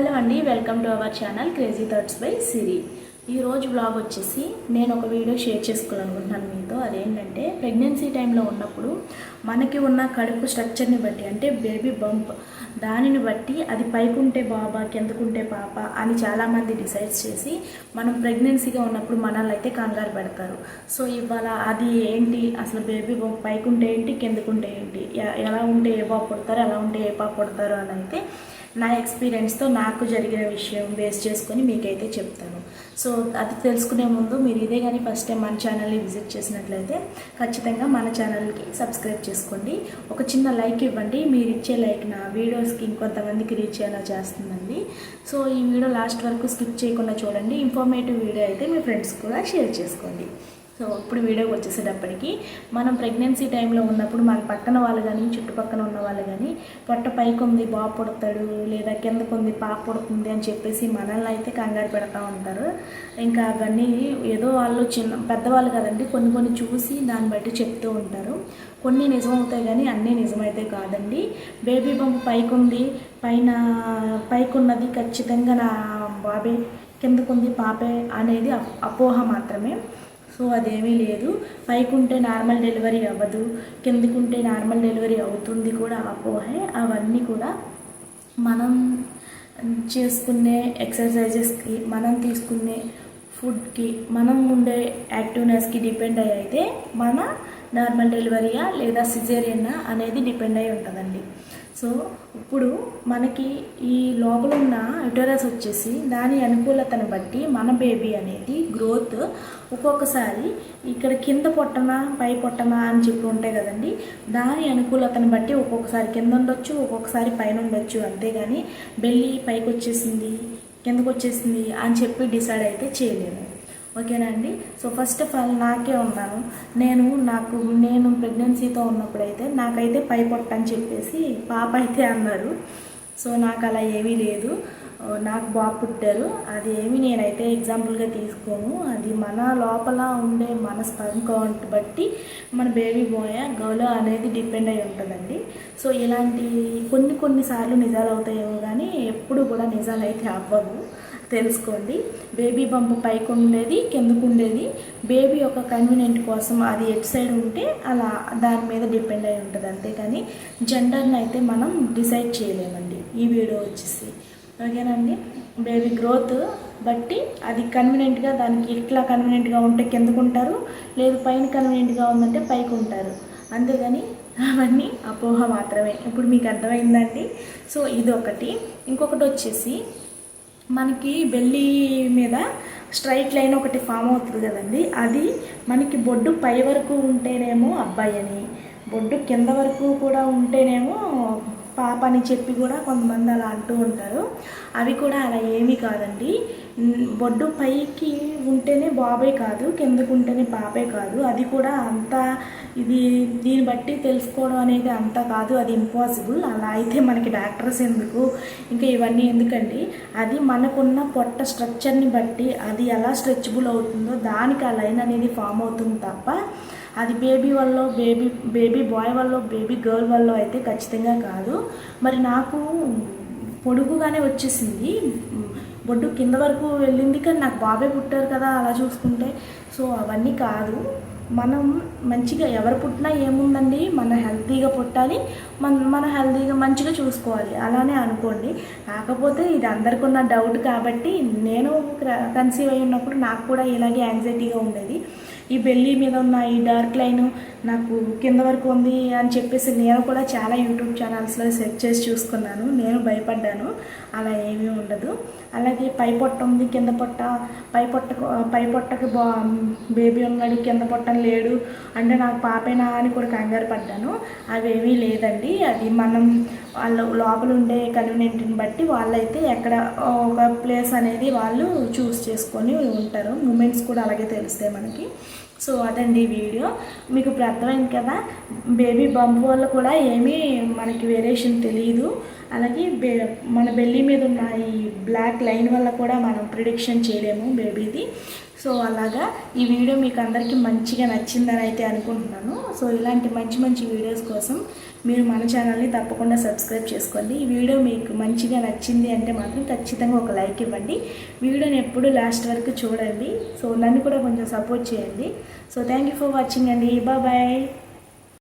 Hello అండి, welcome to our channel crazy thoughts by Siri. ఈరోజు blog వచ్చేసి నేను ఒక వీడియో షేర్ చేసుకోవాలనుకుంటున్నాను మీతో. అదేంటంటే ప్రెగ్నెన్సీ టైంలో ఉన్నప్పుడు మనకి ఉన్న కడుపు స్ట్రక్చర్ని బట్టి, అంటే బేబీ బంప్ దానిని బట్టి అది పైకుంటే బాబా కిందకుంటే పాప అని చాలామంది డిసైడ్ చేసి మనం ప్రెగ్నెన్సీగా ఉన్నప్పుడు మనల్ని అయితే కంగారు పెడతారు. సో ఇవాళ అది ఏంటి, అసలు బేబీ బంప్ పైకుంటే ఏంటి కిందకుంటే ఏంటి, ఎలా ఉంటే ఏ బాబు పుడతారు, ఎలా ఉంటే ఏ పాప పుడతారు అని అయితే నా ఎక్స్పీరియన్స్తో నాకు జరిగిన విషయం బేస్ చేసుకొని మీకైతే చెప్తాను. సో అది తెలుసుకునే ముందు మీరు ఇదే కానీ ఫస్ట్ టైం మన ఛానల్ని విజిట్ చేసినట్లయితే ఖచ్చితంగా మన ఛానల్కి సబ్స్క్రైబ్ చేసుకోండి. ఒక చిన్న లైక్ ఇవ్వండి. మీరు ఇచ్చే లైక్ నా వీడియోస్కి ఇంకొంతమందికి రీచ్ అయ్యేలా చేస్తుందండి. సో ఈ వీడియో లాస్ట్ వరకు స్కిప్ చేయకుండా చూడండి. ఇన్ఫర్మేటివ్ వీడియో అయితే మీ ఫ్రెండ్స్ కూడా షేర్ చేసుకోండి. సో ఇప్పుడు వీడియోకి వచ్చేసేటప్పటికి మనం ప్రెగ్నెన్సీ టైంలో ఉన్నప్పుడు మన పక్కన వాళ్ళు కానీ చుట్టుపక్కల ఉన్న వాళ్ళు కానీ పొట్ట పైకి ఉంది బాబు పుడతాడు, లేదా కిందకు ఉంది పాప పుడుతుంది అని చెప్పేసి మనల్ని అయితే కంగారు పెడతా ఉంటారు. ఇంకా అవన్నీ ఏదో వాళ్ళు పెద్దవాళ్ళు కదండి, కొన్ని చూసి దాన్ని బట్టి చెప్తూ ఉంటారు. కొన్ని నిజమవుతాయి కానీ అన్నీ నిజమైతే కాదండి. బేబీ బంప్ పైకుంది, పైకున్నది ఖచ్చితంగా నా బాబే, కిందకుంది పాపే అనేది అపోహ మాత్రమే. సో అదేమీ లేదు. పైకుంటే నార్మల్ డెలివరీ అవ్వదు, కిందకుంటే నార్మల్ డెలివరీ అవుతుంది కూడా అపోహే. అవన్నీ కూడా మనం చేసుకునే ఎక్సర్సైజెస్కి, మనం తీసుకునే ఫుడ్కి, మనం ఉండే యాక్టివ్నెస్కి డిపెండ్ అయ్యి అయితే మన నార్మల్ డెలివరీయా లేదా సిజేరియనా అనేది డిపెండ్ అయి ఉంటుందండి. సో ఇప్పుడు మనకి ఈ లోపల ఉన్న యుటరస్ వచ్చేసి దాని అనుకూలతను బట్టి మన బేబీ అనేది గ్రోత్ ఒక్కొక్కసారి ఇక్కడ కింద పొట్టన పై పొట్టన అని చెప్పి ఉంటాయి కదండి, దాని అనుకూలతను బట్టి ఒక్కొక్కసారి కింద ఉండొచ్చు, ఒక్కొక్కసారి పైన ఉండొచ్చు. అంతేగాని బెల్లి పైకి వచ్చేసింది కిందకు వచ్చేసింది అని చెప్పి డిసైడ్ అయితే చేయలేము. ఓకేనా అండి. సో ఫస్ట్ ఆఫ్ ఆల్ నాకే ఉన్నాను, నేను ప్రెగ్నెన్సీతో ఉన్నప్పుడైతే నాకైతే పై పొట్ట అని చెప్పేసి పాప అయితే అన్నారు. సో నాకు అలా ఏమీ లేదు, నాకు బాబు పుట్టారు. అది ఏమి నేనైతే ఎగ్జాంపుల్గా తీసుకోను. అది మన లోపల ఉండే మన స్పర్మ్ కౌంట్ బట్టి మన బేబీ బాయ్ గర్ల్ అనేది డిపెండ్ అయి ఉంటుందండి. సో ఇలాంటి కొన్నిసార్లు నిజాలు అవుతాయేమో కానీ ఎప్పుడు కూడా నిజాలు అయితే అవ్వవు, తెలుసుకోండి. బేబీ బంప్ పైకి ఉండేది కిందకు ఉండేది బేబీ యొక్క కన్వీనియంట్ కోసం అది ఎటు సైడ్ ఉంటే అలా దాని మీద డిపెండ్ అయి ఉంటుంది. అంతేకాని జెండర్ని అయితే మనం డిసైడ్ చేయలేమండి ఈ వీడియో వచ్చేసి. ఓకేనండి. బేబీ గ్రోత్ బట్టి అది కన్వీనియంట్గా, దానికి ఎట్లా కన్వీనియంట్గా ఉంటే కిందకుంటారు, లేదు పైన కన్వీనియంట్గా ఉందంటే పైకి ఉంటారు. అంతేగాని అవన్నీ అపోహ మాత్రమే. ఇప్పుడు మీకు అర్థమైందండి. సో ఇది ఒకటి. ఇంకొకటి వచ్చేసి మనకి బెల్లీ మీద స్ట్రైట్ లైన్ ఒకటి ఫామ్ అవుతుంది కదండి, అది మనకి బొడ్డు పై వరకు ఉంటేనేమో అబ్బాయి అని, బొడ్డు కింద వరకు కూడా ఉంటేనేమో పాప అని చెప్పి కూడా కొంతమంది అలా అంటూ ఉంటారు. అవి కూడా అలా ఏమీ కాదండి. బొడ్డు పైకి ఉంటేనే బాబే కాదు, కిందకు ఉంటేనే పాపే కాదు. అది కూడా అంతా దీన్ని బట్టి తెలుసుకోవడం అనేది అంతా కాదు, అది ఇంపాసిబుల్. అలా అయితే మనకి డాక్టర్స్ ఎందుకు, ఇంకా ఇవన్నీ ఎందుకండి. అది మనకున్న పొట్ట స్ట్రక్చర్ని బట్టి అది ఎలా స్ట్రెచబుల్ అవుతుందో దానికి ఆ లైన్ అనేది ఫామ్ అవుతుంది తప్ప అది బేబీ వల్ల బేబీ బాయ్ వల్ల బేబీ గర్ల్ వల్ల అయితే ఖచ్చితంగా కాదు. మరి నాకు పొడుగుగానే వచ్చేసింది, బొడ్డు కింద వరకు వెళ్ళింది, కానీ నాకు బాబే పుట్టారు కదా అలా చూసుకుంటే. సో అవన్నీ కాదు. మనం మంచిగా ఎవరు పుట్టినా ఏముందండి, మన హెల్తీగా పుట్టాలి, మన హెల్తీగా మంచిగా చూసుకోవాలి, అలానే అనుకోండి. కాకపోతే ఇది అందరికీ ఉన్న డౌట్ కాబట్టి నేను కన్సీవ్ అయి ఉన్నప్పుడు నాకు కూడా ఇలాగే యాంగ్జైటీగా ఉండేది. ఈ బెల్లీ మీద ఉన్న ఈ డార్క్ లైన్ నాకు కింద వరకు ఉంది అని చెప్పేసి నేను కూడా చాలా యూట్యూబ్ ఛానల్స్లో సెర్చ్ చేసి చూసుకున్నాను. నేను భయపడ్డాను, అలా ఏమీ ఉండదు. అలాగే పై పొట్ట ఉంది కింద పొట్ట, పై పొట్టకి బేబీ ఉన్నాడు కింద పొట్ట లేడు అంటే నాకు పాపేనా అని కూడా కంగారు పడ్డాను. అవేమీ లేదండి. అది మనం వాళ్ళ లోపల ఉండే కన్వీనియంట్ని బట్టి వాళ్ళైతే ఎక్కడ ఒక ప్లేస్ అనేది వాళ్ళు చూస్ చేసుకొని ఉంటారు. మూమెంట్స్ కూడా అలాగే తెలుస్తాయి మనకి. సో అదండి వీడియో. మీకు ఇప్పుడు అర్థమైంది కదా, బేబీ బంప్ వల్ల కూడా ఏమీ మనకి వేరియేషన్ తెలియదు. అలాగే మన బెల్లీ మీద ఉన్న ఈ బ్లాక్ లైన్ వల్ల కూడా మనం ప్రిడిక్షన్ చేయలేము బేబీది. సో అలాగా ఈ వీడియో మీకు అందరికీ మంచిగా నచ్చిందని అయితే అనుకుంటున్నాను. సో ఇలాంటి మంచి మంచి వీడియోస్ కోసం మీరు మన ఛానల్ని తప్పకుండా సబ్స్క్రైబ్ చేసుకోండి. ఈ వీడియో మీకు మంచిగా నచ్చింది అంటే మాత్రం ఖచ్చితంగా ఒక లైక్ ఇవ్వండి. వీడియోని ఎప్పుడు లాస్ట్ వరకు చూడండి. సో నన్ను కూడా కొంచెం సపోర్ట్ చేయండి. So thank you for watching అండి. బాయ్.